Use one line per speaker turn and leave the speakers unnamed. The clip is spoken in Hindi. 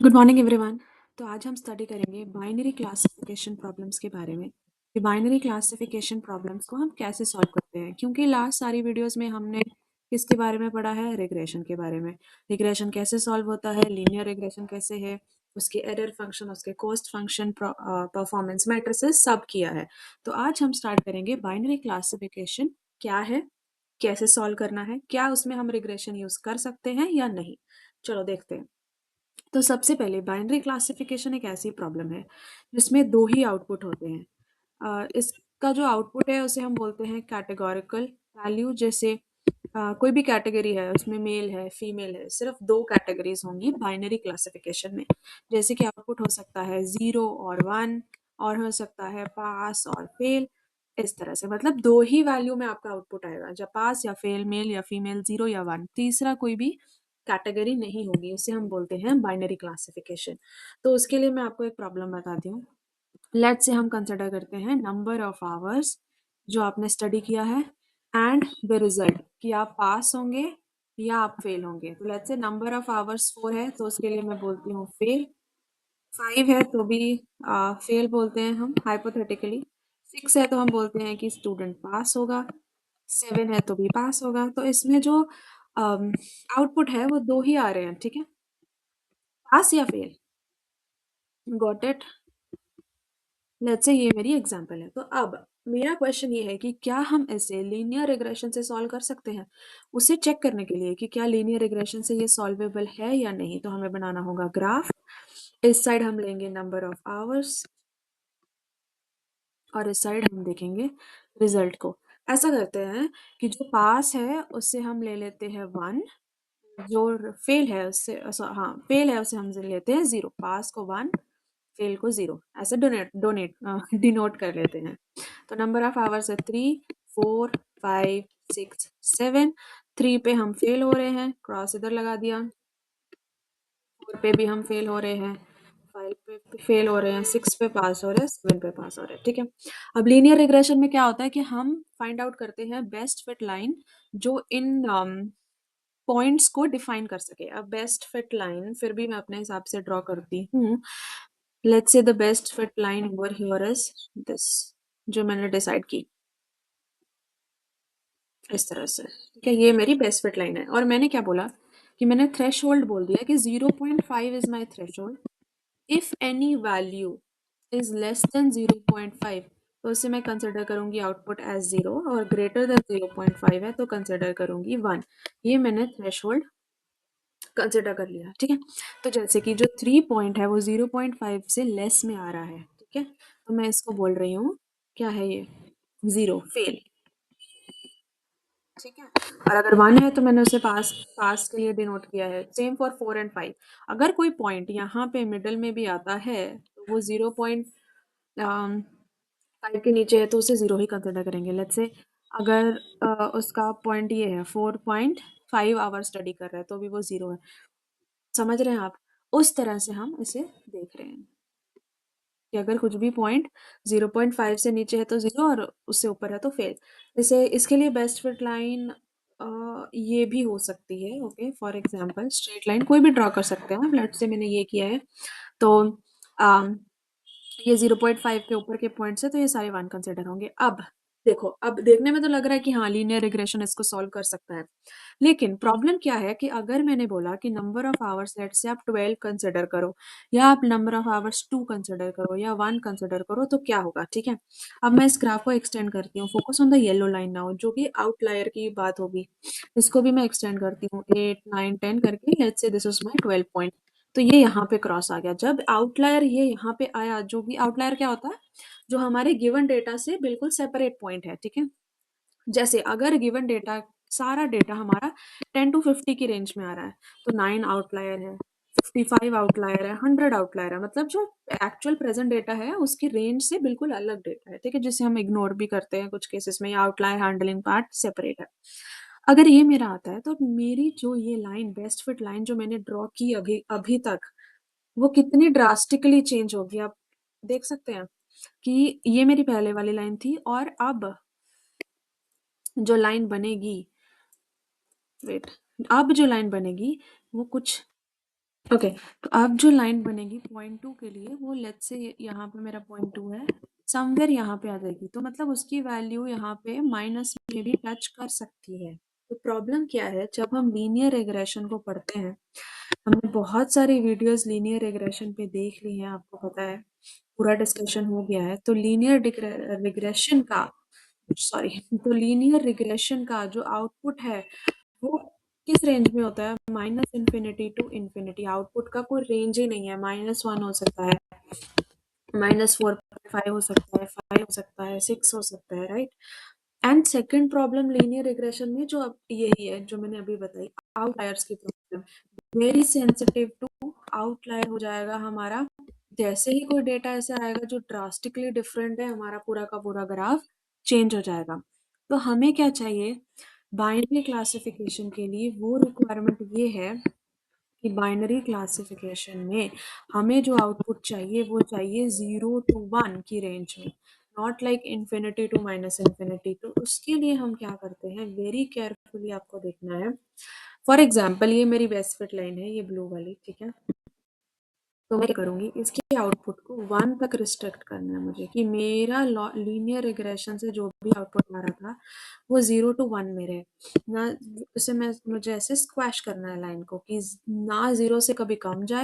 Good morning everyone. तो आज हम स्टडी करेंगे बाइनरी क्लासिफिकेशन प्रॉब्लम्स के बारे में कि बाइनरी क्लासिफिकेशन प्रॉब्लम्स को हम कैसे सॉल्व करते हैं। क्योंकि लास्ट सारी वीडियोस में हमने किसके बारे में पढ़ा है, रिग्रेशन के बारे में। रिग्रेशन कैसे सॉल्व होता है, लीनियर रिग्रेशन कैसे है, उसके एरर फंक्शन, उसके कॉस्ट फंक्शन, परफॉर्मेंस मैट्रिसेस सब किया है। तो आज हम स्टार्ट करेंगे बाइनरी क्लासिफिकेशन क्या है, कैसे सॉल्व करना है, क्या उसमें हम रिग्रेशन यूज कर सकते हैं या नहीं। चलो देखते हैं। तो सबसे पहले बाइनरी क्लासिफिकेशन एक ऐसी प्रॉब्लम है जिसमें दो ही आउटपुट होते हैं। इसका जो आउटपुट है उसे हम बोलते हैं कैटेगोरिकल वैल्यू। जैसे कोई भी कैटेगरी है, उसमें मेल है फीमेल है, सिर्फ दो कैटेगरीज होंगी बाइनरी क्लासिफिकेशन में। जैसे कि आउटपुट हो सकता है 0 और 1, और हो सकता है पास और फेल। इस तरह से मतलब दो ही वैल्यू में आपका आउटपुट आएगा, जब पास या फेल, मेल या फीमेल, 0 या 1, तीसरा कोई भी कैटेगरी नहीं होगी। उसे हम बोलते हैं बाइनरी क्लासिफिकेशन। तो उसके लिए मैं आपको एक प्रॉब्लम बताती हूँ। लेट से हम कंसिडर करते हैं नंबर ऑफ आवर्स जो आपने स्टडी किया है एंड द रिजल्ट, कि आप पास होंगे या आप फेल होंगे। तो लेट से नंबर ऑफ आवर्स 4 है तो उसके लिए मैं बोलती हूँ फेल। 5 है तो भी फेल बोलते हैं हम हाइपोथेटिकली। 6 है तो हम बोलते हैं कि स्टूडेंट पास होगा। 7 है तो भी पास होगा। तो इसमें जो आउटपुट है वो दो ही आ रहे हैं, ठीक है, पास या fail. Got it. Let's say ये मेरी एग्जांपल है। तो अब मेरा क्वेश्चन ये है कि क्या हम इसे लीनियर रिग्रेशन से सॉल्व कर सकते हैं। उसे चेक करने के लिए कि क्या लीनियर रिग्रेशन से ये सॉल्वेबल है या नहीं, तो हमें बनाना होगा ग्राफ। इस साइड हम लेंगे नंबर ऑफ आवर्स और इस साइड हम देखेंगे रिजल्ट को। ऐसा करते हैं कि जो पास है उससे हम ले लेते हैं 1, जो फेल है उससे हाँ फेल है उसे हम लेते हैं 0। पास को 1, फेल को 0, ऐसे डोनेट डोनेट डिनोट कर लेते हैं। तो नंबर ऑफ आवर्स है 3, 4, 5, 6, 7। 3 पे हम फेल हो रहे हैं, क्रॉस इधर लगा दिया। 4 पे भी हम फेल हो रहे हैं, 5 पे फेल हो रहे हैं, 6 पे पास हो रहे हैं, 7 पे पास हो रहे हैं, ठीक है। अब लीनियर रिग्रेशन में क्या होता है कि हम फाइंड आउट करते हैं बेस्ट फिट लाइन जो इन पॉइंट्स को डिफाइन कर सके। अब बेस्ट फिट लाइन फिर भी मैं अपने हिसाब से ड्रॉ करती हूँ। Let's say the best fit line over here is this, जो मैंने डिसाइड की इस तरह से, ठीक है। ये मेरी बेस्ट फिट लाइन है और मैंने क्या बोला कि मैंने थ्रेशोल्ड बोल दिया कि 0.5 is my threshold. If any value is less than 0.5 तो उसे मैं कंसिडर करूंगी आउटपुट एज 0, और ग्रेटर देन 0.5 है तो कंसिडर करूंगी 1। ये मैंने थ्रेशोल्ड कंसिडर कर लिया, ठीक है। तो जैसे कि जो 3 पॉइंट है वो 0.5 से लेस में आ रहा है, ठीक है, तो मैं इसको बोल रही हूँ क्या है ये, 0 फेल, ठीक है। और अगर 1 है तो मैंने उसे पास पास के लिए डिनोट किया है। Same for 4 and 5। अगर कोई पॉइंट यहाँ पे मिडल में भी आता है तो वो 0.5 के नीचे है तो उसे 0 ही कंसिडर करेंगे। लेट्स से अगर उसका पॉइंट ये है 4.5 आवर स्टडी कर रहा है तो भी वो 0 है। समझ रहे हैं आप? उस तरह से हम इसे देख रहे हैं कि अगर कुछ भी पॉइंट 0.5 से नीचे है तो 0 और उससे ऊपर है तो फेल। जैसे इसके लिए बेस्ट फिट लाइन ये भी हो सकती है, okay. For example straight line कोई भी ड्रॉ कर सकते हैं। लेट्स से मैंने ये किया है तो ये 0.5 के ऊपर के पॉइंट्स है तो ये सारे 1 कंसिडर होंगे। अब देखो, अब देखने में तो लग रहा है कि हाँ लीनियर रिग्रेशन इसको सॉल्व कर सकता है, लेकिन प्रॉब्लम क्या है कि अगर मैंने बोला कि नंबर ऑफ आवर्स लेट से आप 12 कंसिडर करो, या आप नंबर ऑफ आवर्स 2 कंसिडर करो या 1 कंसिडर करो, तो क्या होगा, ठीक है। अब मैं इस ग्राफ को एक्सटेंड करती हूँ। Focus on the yellow line now, जो कि आउटलायर की बात होगी। इसको भी मैं एक्सटेंड करती हूँ 8, 9, 10 करके। Let's say this is my 12 point. तो ये यहाँ पे क्रॉस आ गया। जब आउटलायर ये यहाँ पे आया, जो भी आउटलायर क्या होता है, जो हमारे गिवन डेटा से बिल्कुल सेपरेट पॉइंट है, ठीक है। जैसे अगर गिवन डेटा, सारा डेटा हमारा 10 to 50 की रेंज में आ रहा है तो 9 आउटलायर है, 55 आउटलायर है, 100 आउटलायर है। मतलब जो एक्चुअल प्रेजेंट डेटा है उसकी रेंज से बिल्कुल अलग डेटा है, ठीक है, जिसे हम इग्नोर भी करते हैं कुछ केसेस में, या आउटलायर हैंडलिंग पार्ट सेपरेट है। अगर ये मेरा आता है तो मेरी जो ये लाइन बेस्ट फिट लाइन जो मैंने ड्रॉ की अभी अभी तक, वो कितनी ड्रास्टिकली चेंज होगी आप देख सकते हैं कि ये मेरी पहले वाली लाइन थी और अब जो लाइन बनेगी, वेट, अब जो लाइन बनेगी वो कुछ ओके, तो अब जो लाइन बनेगी पॉइंट 2 के लिए, वो लेट्स से यहाँ पे मेरा पॉइंट 2 है, समवेयर यहाँ पे आ जाएगी, तो मतलब उसकी वैल्यू यहाँ पे माइनस में भी टच कर सकती है। तो प्रॉब्लम क्या है, जब हम लीनियर रिग्रेशन को पढ़ते हैं, हमने बहुत सारी वीडियोस लीनियर रिग्रेशन पे देख ली हैं, आपको पता है, पूरा डिस्कशन हो गया है। तो लीनियर रिग्रेशन का सॉरी तो लीनियर रिग्रेशन का जो आउटपुट है वो किस रेंज में होता है, minus infinity to infinity. Output का कोई रेंज ही नहीं है, -1 हो सकता है, -4.5 हो सकता है, 5 हो सकता है, 6 हो सकता है, right. And second problem linear regression में जो अब यही है जो मैंने अभी बताई, आउटलायर्स की problem, very sensitive to outlier हो जाएगा हमारा। जैसे ही कोई डेटा ऐसा आएगा जो ड्रास्टिकली डिफरेंट है, हमारा पूरा का पूरा ग्राफ चेंज हो जाएगा। तो हमें क्या चाहिए बाइनरी क्लासिफिकेशन के लिए, वो रिक्वायरमेंट ये है कि बाइनरी क्लासिफिकेशन में हमें जो आउटपुट चाहिए वो चाहिए 0 to 1 की रेंज में, not like infinity to minus infinity. तो उसके लिए हम क्या करते हैं, वेरी केयरफुली आपको देखना है। फॉर एग्जाम्पल ये मेरी बेस्ट फिट लाइन है, ये ब्लू वाली, ठीक है। तो मैं क्या करूंगी, इसके आउटपुट को 1 तक रिस्ट्रिक्ट करना है मुझे, कि मेरा लीनियर रिग्रेशन से जो भी आउटपुट आ रहा था वो 0 to 1 में रहे ना। उसे मैं मुझे ऐसे स्क्वैश करना है लाइन को, कि ना 0 से कभी कम जाए